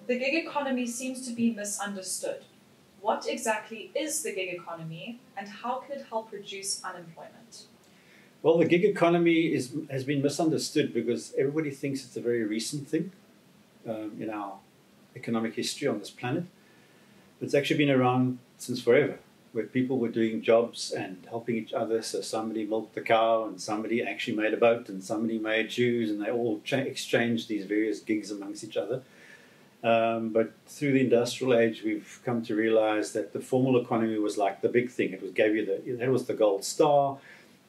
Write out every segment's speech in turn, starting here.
The gig economy seems to be misunderstood. What exactly is the gig economy and how can it help reduce unemployment? Well, the gig economy has been misunderstood because everybody thinks it's a very recent thing in our economic history on this planet. But it's actually been around since forever, where people were doing jobs and helping each other. So somebody milked the cow and somebody actually made a boat and somebody made shoes, and they all exchanged these various gigs amongst each other. But through the industrial age, we've come to realize that the formal economy was like the big thing. That was the gold star.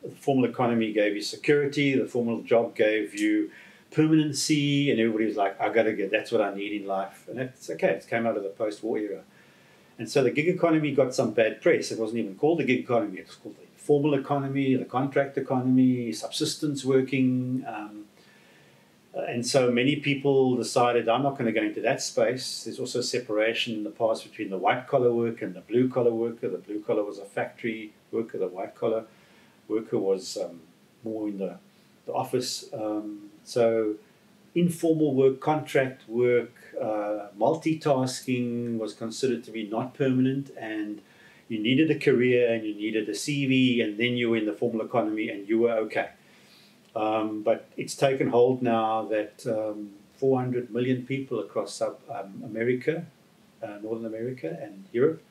The formal economy gave you security. The formal job gave you permanency, and everybody was like, that's what I need in life. And that's okay. It came out of the post-war era. And so the gig economy got some bad press. It wasn't even called the gig economy. It was called the informal economy, the contract economy, subsistence working. And so many people decided, I'm not going to go into that space. There's also separation in the past between the white-collar worker and the blue-collar worker. The blue-collar was a factory worker. The white-collar worker was more in the office. So informal work, contract work, multitasking was considered to be not permanent, and you needed a career and you needed a CV, and then you were in the formal economy and you were okay. But it's taken hold now that 400 million people across America, Northern America and Europe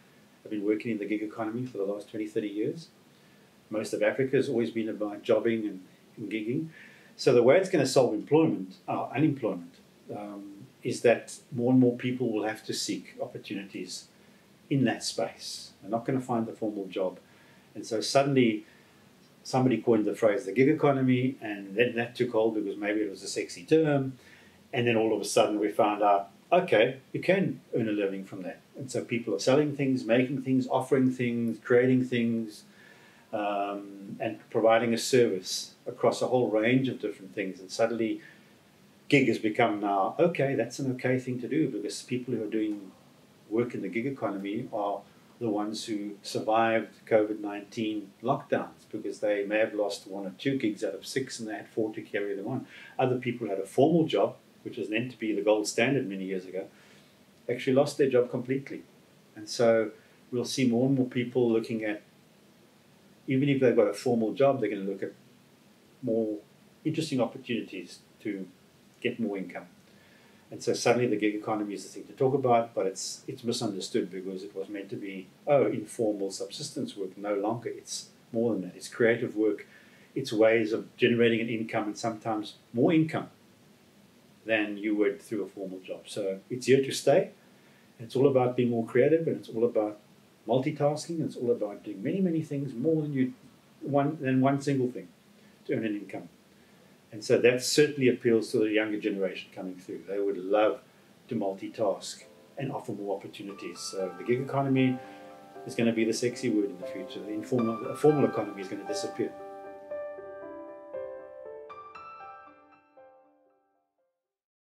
have been working in the gig economy for the last 20, 30 years. Most of Africa has always been about jobbing and gigging. So the way it's going to solve unemployment is that more and more people will have to seek opportunities in that space. They're not going to find the formal job. And so suddenly somebody coined the phrase the gig economy, and then that took hold because maybe it was a sexy term. And then all of a sudden we found out, okay, you can earn a living from that. And so people are selling things, making things, offering things, creating things, and providing a service across a whole range of different things. And suddenly gig has become now, okay, that's an okay thing to do, because people who are doing work in the gig economy are the ones who survived COVID-19 lockdowns, because they may have lost 1 or 2 gigs out of 6 and they had 4 to carry them on. Other people who had a formal job, which was meant to be the gold standard many years ago, actually lost their job completely. And so we'll see more and more people looking at, even if they've got a formal job, they're going to look at more interesting opportunities to get more income. And so suddenly the gig economy is the thing to talk about, but it's misunderstood because it was meant to be, informal subsistence work. No longer. It's more than that. It's creative work. It's ways of generating an income, and sometimes more income than you would through a formal job. So it's here to stay. And it's all about being more creative, and it's all about multitasking, and it's all about doing many, many things more than one single thing to earn an income. And so that certainly appeals to the younger generation coming through. They would love to multitask and offer more opportunities. So the gig economy is going to be the sexy word in the future. The formal economy is going to disappear.